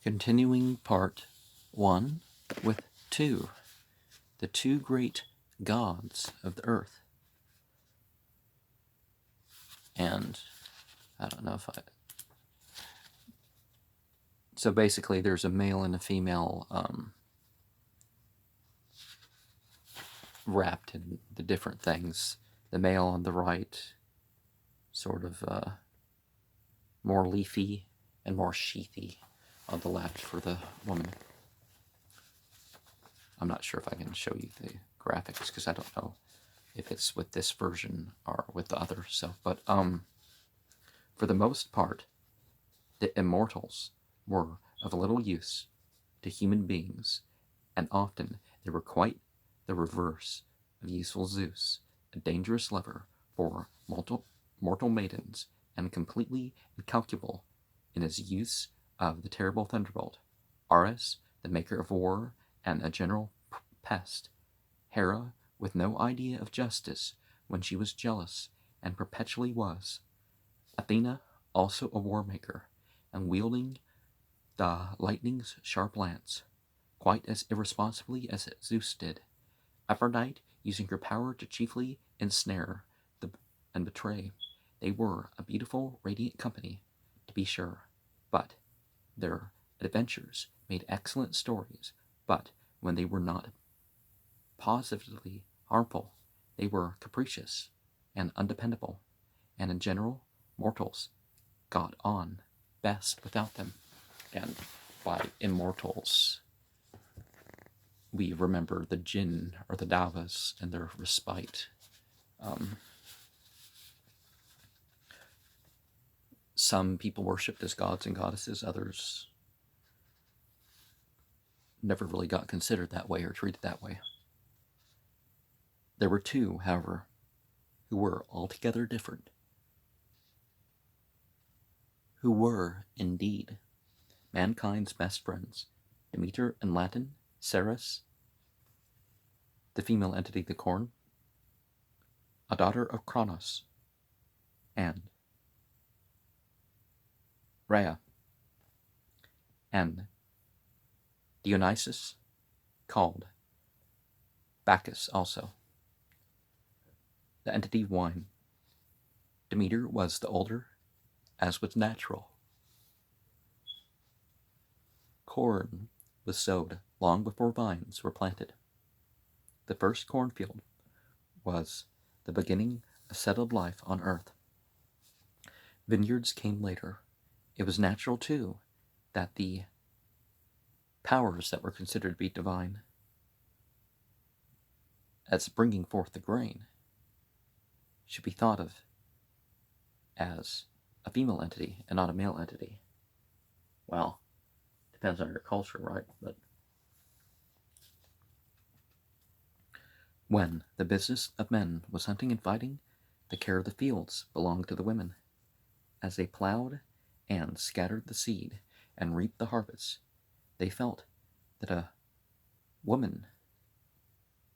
Continuing part 1 with 2, the two great gods of the earth. And I don't know if I... So basically there's a male and a female wrapped in the different things. The male on the right, sort of more leafy and more sheathy on the left for the woman. I'm not sure if I can show you the graphics because I don't know if it's with this version or with the other. So, but for the most part, the immortals were of little use to human beings, and often they were quite the reverse of useful Zeus, a dangerous lover for mortal maidens, and completely incalculable in his use of the terrible thunderbolt. Ares, the maker of war and a general pest. Hera, with no idea of justice when she was jealous, and perpetually was. Athena, also a war maker, and wielding the lightning's sharp lance, quite as irresponsibly as Zeus did. Aphrodite, using her power to chiefly ensnare and betray. They were a beautiful, radiant company, to be sure, but their adventures made excellent stories, but when they were not positively harmful, they were capricious and undependable, and in general, mortals got on best without them. And by immortals, we remember the jinn or the Davas and their respite. Some people worshipped as gods and goddesses, others never really got considered that way or treated that way. There were two, however, who were altogether different, who were, indeed, mankind's best friends, Demeter in Latin, Ceres, the female entity the corn, a daughter of Kronos, and Rhea, and Dionysus, called Bacchus also. The entity wine. Demeter was the older, as was natural. Corn was sowed long before vines were planted. The first cornfield was the beginning of settled life on earth. Vineyards came later. It was natural, too, that the powers that were considered to be divine as bringing forth the grain should be thought of as a female entity and not a male entity. Well, depends on your culture, right? But when the business of men was hunting and fighting, the care of the fields belonged to the women. As they plowed and scattered the seed and reaped the harvest, they felt that a woman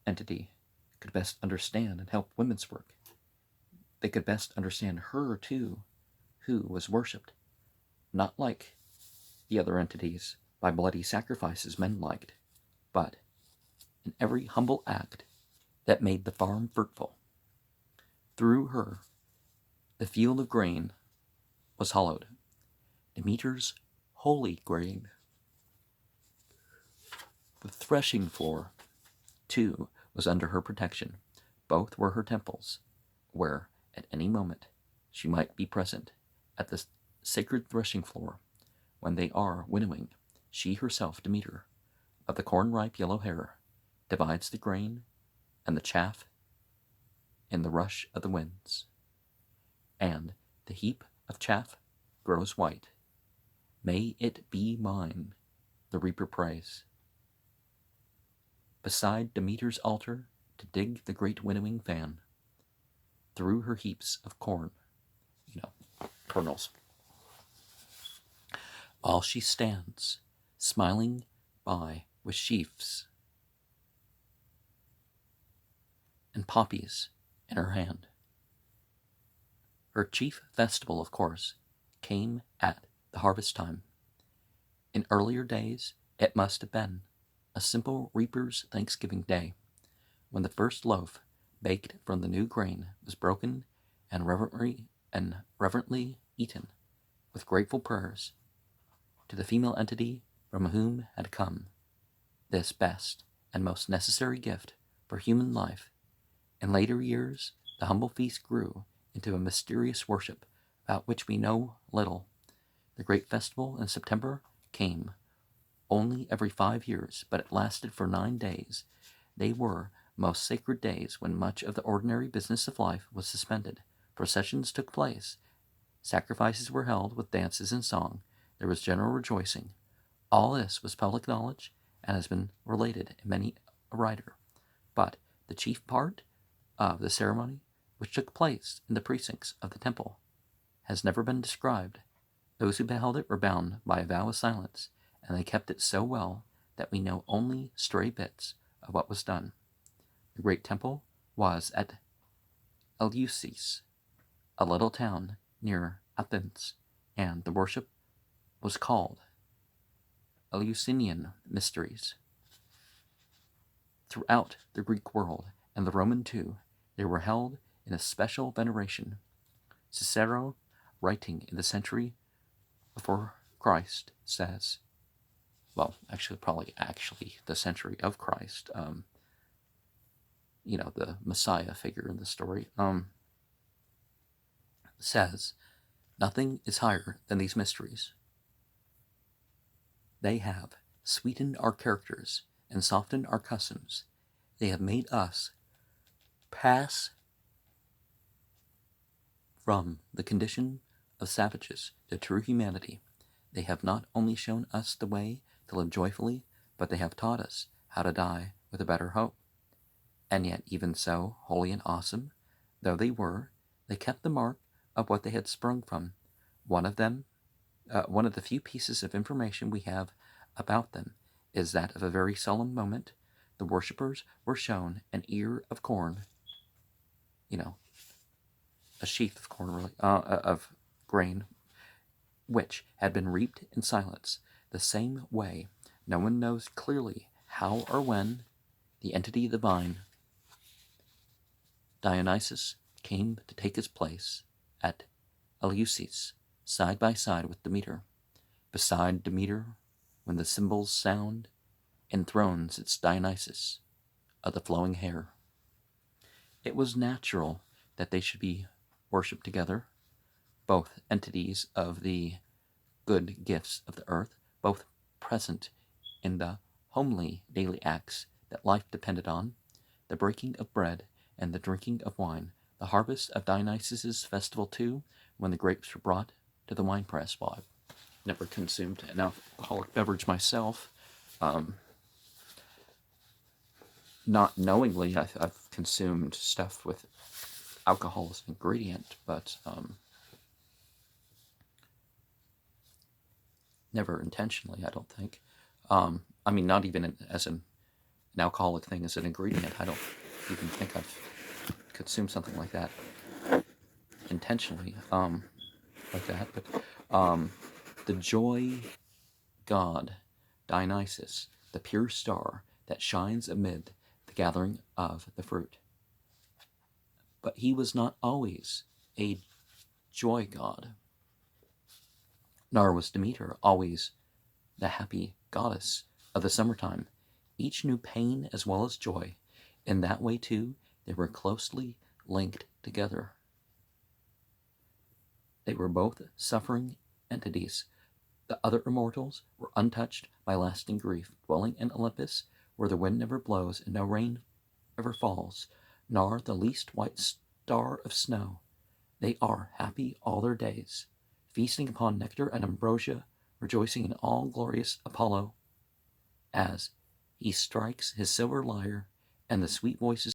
entity could best understand and help women's work. They could best understand her, too, who was worshipped, not like the other entities by bloody sacrifices men liked, but in every humble act that made the farm fruitful. Through her, the field of grain was hollowed, Demeter's holy grain. The threshing floor, too, was under her protection. Both were her temples, where, at any moment, she might be present. At the sacred threshing floor, when they are winnowing, she herself, Demeter, of the corn-ripe yellow hair, divides the grain and the chaff in the rush of the winds. And the heap of chaff grows white. May it be mine, the reaper prays. Beside Demeter's altar, to dig the great winnowing fan, through her heaps of corn, kernels, while she stands, smiling by with sheaves and poppies in her hand. Her chief festival, of course, came at the harvest time, In earlier days, it must have been a simple reaper's Thanksgiving day, when the first loaf, baked from the new grain, was broken and reverently eaten, with grateful prayers, to the female entity from whom had come this best and most necessary gift for human life. In later years, the humble feast grew into a mysterious worship about which we know little. The great festival in September came only every 5 years, but it lasted for 9 days. They were most sacred days when much of the ordinary business of life was suspended. Processions took place. Sacrifices were held with dances and song. There was general rejoicing. All this was public knowledge and has been related in many a writer. But the chief part of the ceremony, which took place in the precincts of the temple, has never been described. Those who beheld it were bound by a vow of silence, and they kept it so well that we know only stray bits of what was done. The great temple was at Eleusis, a little town near Athens, and the worship was called Eleusinian Mysteries. Throughout the Greek world, and the Roman too, they were held in a special veneration. Cicero, writing in the century before Christ, says, well, probably the century of Christ, the Messiah figure in the story, says, nothing is higher than these mysteries. They have sweetened our characters and softened our customs. They have made us pass from the condition of savages to true humanity. They have not only shown us the way to live joyfully, but they have taught us how to die with a better hope. And yet, even so, holy and awesome though they were, they kept the mark of what they had sprung from. One of the few pieces of information we have about them is that of a very solemn moment. The worshippers were shown an ear of corn, a sheath of corn, really, of grain, which had been reaped in silence. The same way, no one knows clearly how or when the entity of the vine, Dionysus, came to take his place at Eleusis, side by side with Demeter. Beside Demeter, when the cymbals sound, enthrones its Dionysus of the flowing hair. It was natural that they should be worshipped together, both entities of the good gifts of the earth, both present in the homely daily acts that life depended on, the breaking of bread and the drinking of wine, the harvest of Dionysus's festival too, when the grapes were brought to the winepress. Well, I've never consumed an alcoholic beverage myself. Not knowingly, I've consumed stuff with alcohol as an ingredient, but never intentionally, I don't think. Not even as an alcoholic thing as an ingredient. I don't even think I've consumed something like that intentionally, like that. But the joy god, Dionysus, the pure star that shines amid the gathering of the fruit. But he was not always a joy god, nor was Demeter always the happy goddess of the summertime. Each knew pain as well as joy. In that way, too, they were closely linked together. They were both suffering entities. The other immortals were untouched by lasting grief, dwelling in Olympus, where the wind never blows and no rain ever falls, nor the least white star of snow. They are happy all their days, feasting upon nectar and ambrosia, rejoicing in all glorious Apollo, as he strikes his silver lyre, and the sweet voices